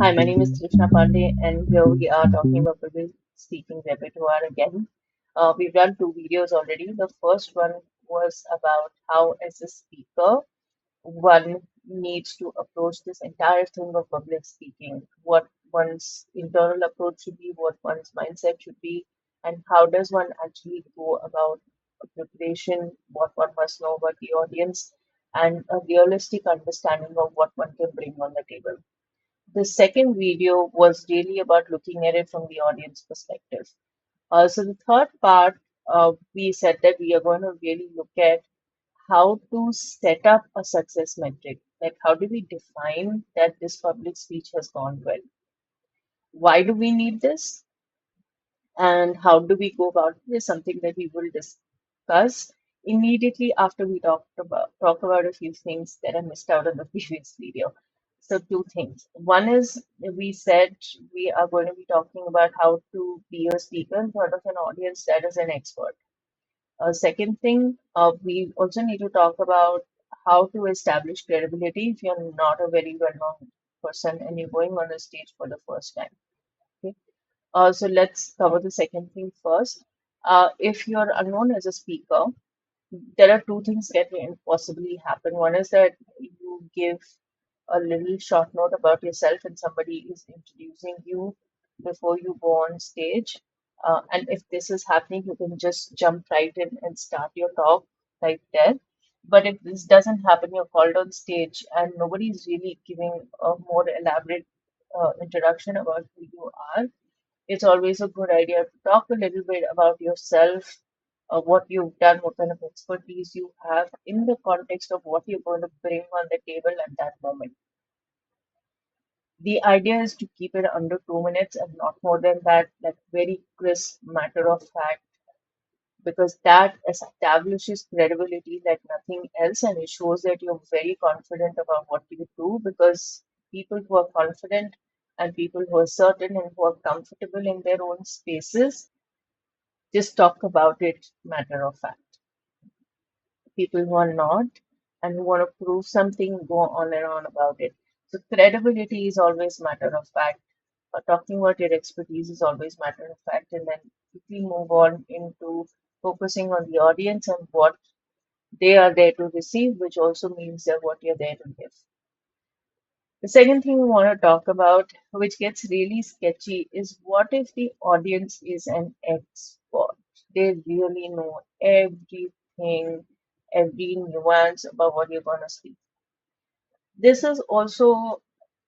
Hi, my name is Trishna Pandey, and here we are talking about public speaking repertoire again. We've done two videos already. The first one was about how, as a speaker, one needs to approach this entire thing of public speaking, what one's internal approach should be, what one's mindset should be, and how does one actually go about a preparation, what one must know about the audience, and a realistic understanding of what one can bring on the table. The second video was really about looking at it from the audience perspective. So the third part, we said that we are going to really look at how to set up a success metric. Like, how do we define that this public speech has gone well? Why do we need this? And how do we go about it is something that we will discuss immediately after we talk about a few things that I missed out on the previous video. So two things. One is we said we are going to be talking about how to be a speaker in front of an audience that is an expert. Second thing, we also need to talk about how to establish credibility if you're not a very well-known person and you're going on a stage for the first time. Okay. So let's cover the second thing first. If you're unknown as a speaker, there are two things that can possibly happen. One is that you give a little short note about yourself and somebody is introducing you before you go on stage. And if this is happening, you can just jump right in and start your talk right there. But if this doesn't happen, you're called on stage and nobody is really giving a more elaborate introduction about who you are. It's always a good idea to talk a little bit about yourself, what you've done, what kind of expertise you have in the context of what you're going to bring on the table at that moment. The idea is to keep it under 2 minutes and not more than that, like very crisp matter of fact, because that establishes credibility like nothing else and it shows that you're very confident about what you do because people who are confident and people who are certain and who are comfortable in their own spaces just talk about it matter of fact. People who are not and who want to prove something go on and on about it. So credibility is always matter of fact. Talking about your expertise is always matter of fact, and then quickly move on into focusing on the audience and what they are there to receive, which also means that what you're there to give. The second thing we want to talk about, which gets really sketchy, is what if the audience is an expert? They really know everything, every nuance about what you're going to speak. This is also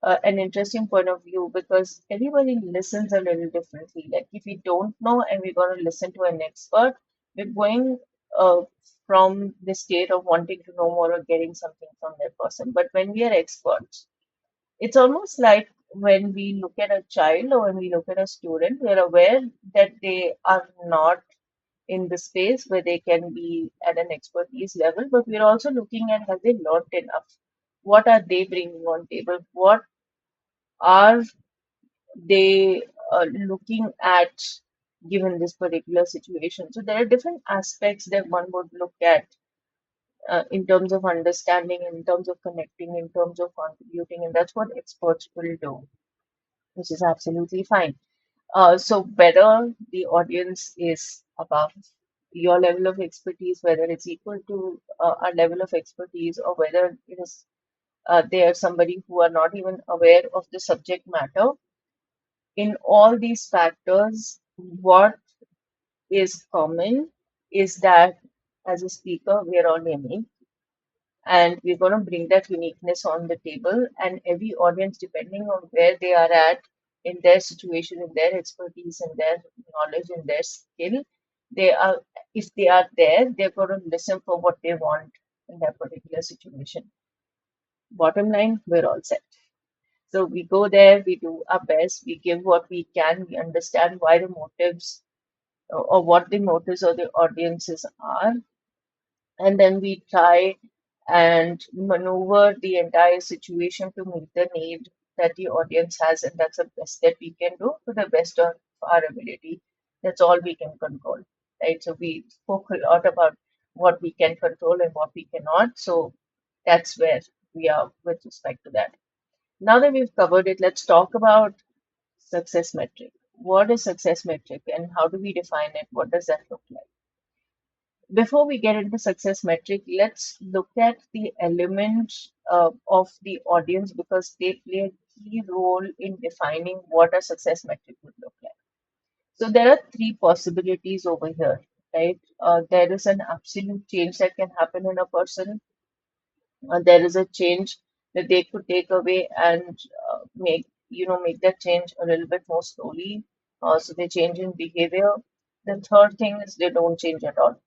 an interesting point of view because everybody listens a little differently. Like, if we don't know and we're going to listen to an expert, we're going uh, from the state of wanting to know more or getting something from that person. But when we are experts, it's almost like when we look at a child or when we look at a student, we're aware that they are not in the space where they can be at an expertise level, but we're also looking at have they learned enough? What are they bringing on table? What are they looking at given this particular situation? So there are different aspects that one would look at in terms of understanding, in terms of connecting, in terms of contributing, and that's what experts will do, which is absolutely fine. So whether the audience is above your level of expertise, whether it's equal to a level of expertise, or whether it is they are somebody who are not even aware of the subject matter, in all these factors, what is common is that as a speaker, we are all unique and we're going to bring that uniqueness on the table and every audience depending on where they are at in their situation in their expertise in their knowledge in their skill they are if they are there they're going to listen for what they want in that particular situation. Bottom line, we're all set. So we go there, we do our best, we give what we can, we understand why the motives or what the motives of the audiences are, and then we try and maneuver the entire situation to meet the need that the audience has, and that's the best that we can do to the best of our ability. That's all we can control, right? So we spoke a lot about what we can control and what we cannot. So that's where we are with respect to that. Now that we've covered it, let's talk about success metric. What is success metric and how do we define it? What does that look like? Before we get into success metric, let's look at the elements of the audience because they play a key role in defining what a success metric would look like. So there are three possibilities over here, right? There is an absolute change that can happen in a person. There is a change that they could take away and make that change a little bit more slowly. So they change in behavior. The third thing is they don't change at all.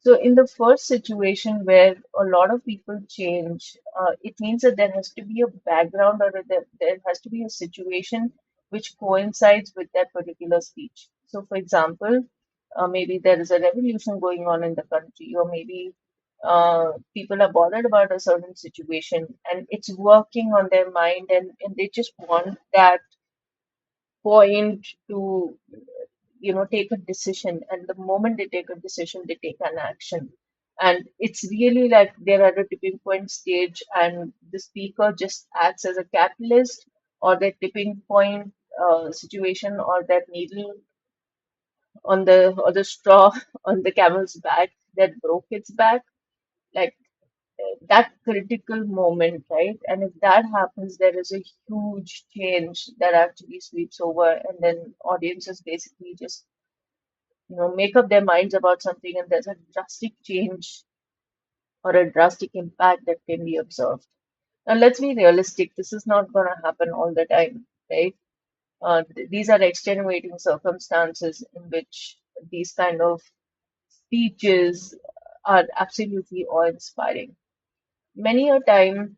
So, in the first situation where a lot of people change, it means that there has to be a background or there has to be a situation which coincides with that particular speech. So, for example, maybe there is a revolution going on in the country, or maybe people are bothered about a certain situation and it's working on their mind, and they just want that point to take a decision, and the moment they take a decision they take an action, and it's really like they're at a tipping point stage and the speaker just acts as a catalyst or that tipping point situation or that needle on the or the straw on the camel's back that broke its back, like that critical moment, right? And if that happens, there is a huge change that actually sweeps over, and then audiences basically just make up their minds about something, and there's a drastic change or a drastic impact that can be observed. Now, let's be realistic. This is not going to happen all the time, right? These are extenuating circumstances in which these kind of speeches are absolutely awe-inspiring. Many a time,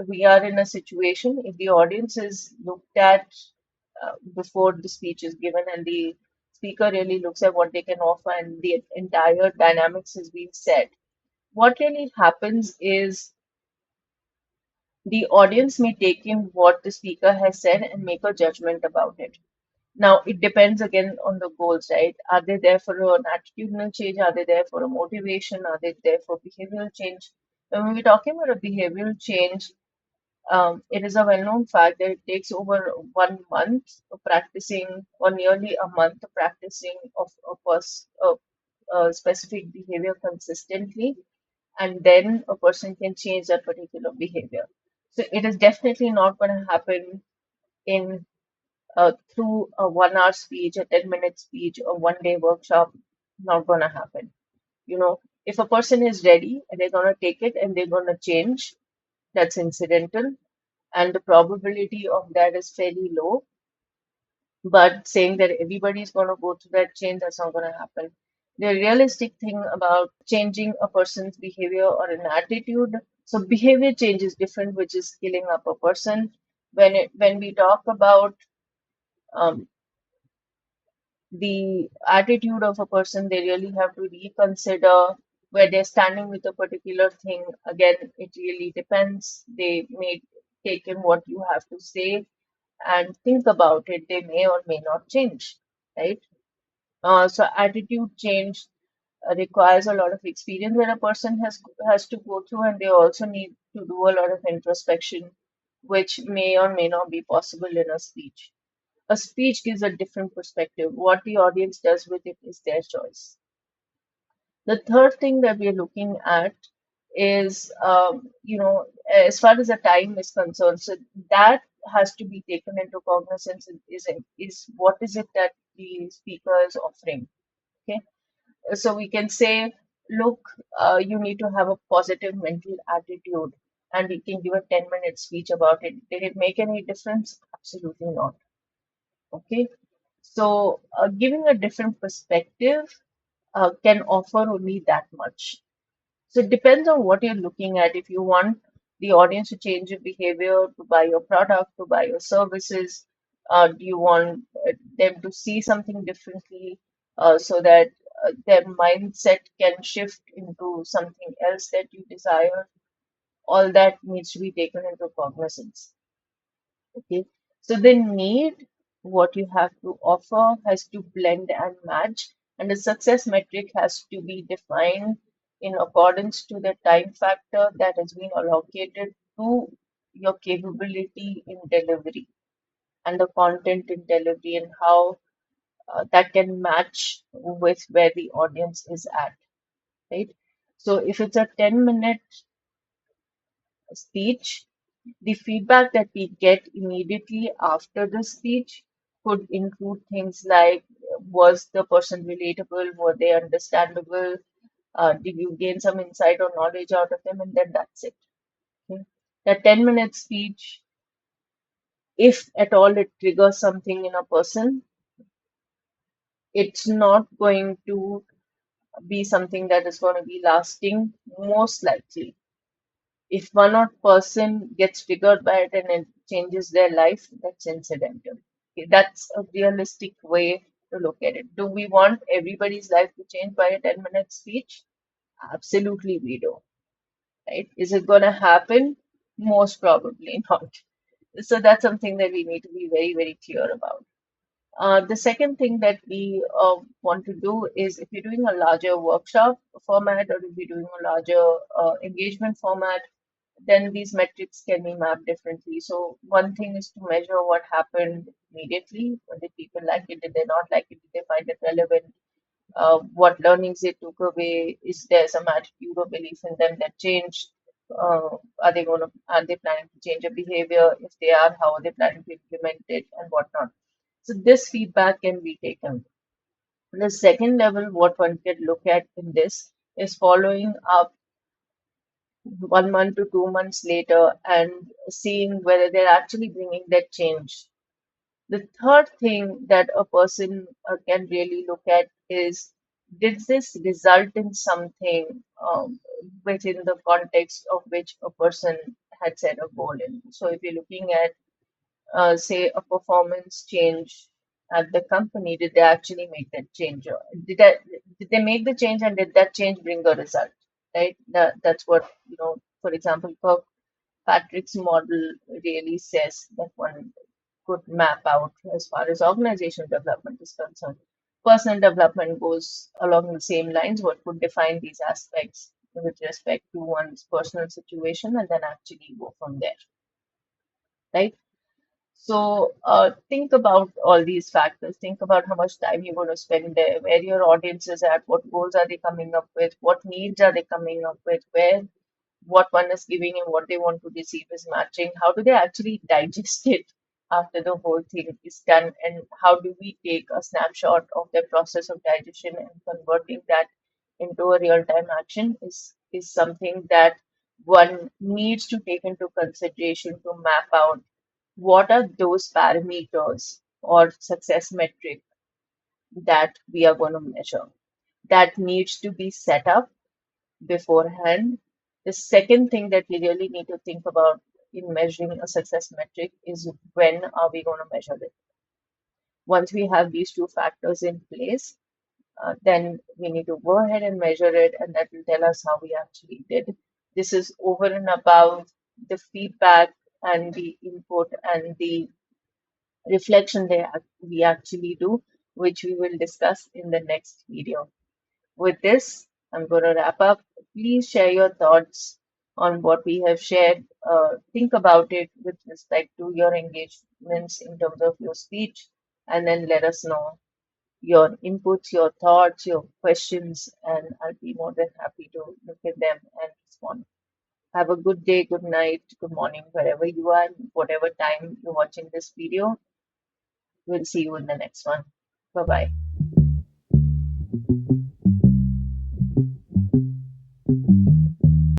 we are in a situation, if the audience is looked at before the speech is given and the speaker really looks at what they can offer and the entire dynamics has been set, what really happens is the audience may take in what the speaker has said and make a judgment about it. Now, it depends again on the goals, right? Are they there for an attitudinal change? Are they there for a motivation? Are they there for behavioral change? And when we're talking about a behavioral change, it is a well-known fact that it takes over 1 month of practicing, or nearly a month of practicing of a specific behavior consistently, and then a person can change that particular behavior. So it is definitely not going to happen in through a 1 hour speech, a 10-minute speech, a 1 day workshop. Not going to happen. If a person is ready and they're going to take it and they're going to change, that's incidental, and the probability of that is fairly low. But saying that everybody's going to go through that change, that's not going to happen. The realistic thing about changing a person's behavior or an attitude, so behavior change is different, which is skilling up a person. When we talk about um, the attitude of a person, they really have to reconsider where they're standing with a particular thing. Again, it really depends. They may take in what you have to say and think about it. They may or may not change, right? So attitude change requires a lot of experience that a person has to go through, and they also need to do a lot of introspection, which may or may not be possible in a speech. A speech gives a different perspective. What the audience does with it is their choice. The third thing that we're looking at is, as far as the time is concerned, so that has to be taken into cognizance. Is what is it that the speaker is offering? Okay, so we can say, look, you need to have a positive mental attitude, and we can give a 10-minute speech about it. Did it make any difference? Absolutely not. Okay, so giving a different perspective can offer only that much. So it depends on what you're looking at. If you want the audience to change your behavior, to buy your product, to buy your services, do you want them to see something differently so that their mindset can shift into something else that you desire? All that needs to be taken into cognizance. Okay, so the need, what you have to offer, has to blend and match, and the success metric has to be defined in accordance to the time factor that has been allocated to your capability in delivery and the content in delivery and how that can match with where the audience is at, right? So if it's a 10-minute speech, the feedback that we get immediately after the speech could include things like, was the person relatable? Were they understandable? Did you gain some insight or knowledge out of them? And then that's it. Okay? The 10-minute speech, if at all it triggers something in a person, it's not going to be something that is going to be lasting, most likely. If one or person gets triggered by it and it changes their life, that's incidental. Okay, that's a realistic way to look at it. Do we want everybody's life to change by a 10-minute speech? Absolutely, we do. Right? Is it going to happen? Most probably not. So that's something that we need to be very, very clear about. The second thing that we want to do is if you're doing a larger workshop format or if you're doing a larger engagement format, then these metrics can be mapped differently. So one thing is to measure what happened immediately. Did people like it? Did they not like it? Did they find it relevant? What learnings they took away? Is there some attitude or belief in them that changed? Are they planning to change a behavior? If they are, how are they planning to implement it and whatnot? So this feedback can be taken. The second level, what one can look at in this is following up 1 month to 2 months later and seeing whether they're actually bringing that change. The third thing that a person can really look at is, did this result in something within the context of which a person had set a goal in? So if you're looking at say a performance change at the company, did they actually make that change? Or did they make the change and did that change bring a result? Right? That's what, for example, Kirkpatrick's model really says that one could map out as far as organizational development is concerned. Personal development goes along the same lines, what could define these aspects with respect to one's personal situation, and then actually go from there, right? So think about all these factors. Think about how much time you're going to spend there, where your audience is at, what goals are they coming up with, what needs are they coming up with, where what one is giving and what they want to receive is matching. How do they actually digest it after the whole thing is done? And how do we take a snapshot of the process of digestion and converting that into a real-time action is something that one needs to take into consideration to map out what are those parameters or success metric that we are going to measure. That needs to be set up beforehand. The second thing that we really need to think about in measuring a success metric is, when are we going to measure it? Once we have these two factors in place, then we need to go ahead and measure it, and that will tell us how we actually did. This is over and above the feedback and the input and the reflection we actually do, which we will discuss in the next video. With this, I'm going to wrap up. Please share your thoughts on what we have shared. Think about it with respect to your engagements in terms of your speech, and then let us know your inputs, your thoughts, your questions, and I'll be more than happy to look at them and respond. Have a good day, good night, good morning, wherever you are, whatever time you're watching this video. We'll see you in the next one. Bye bye.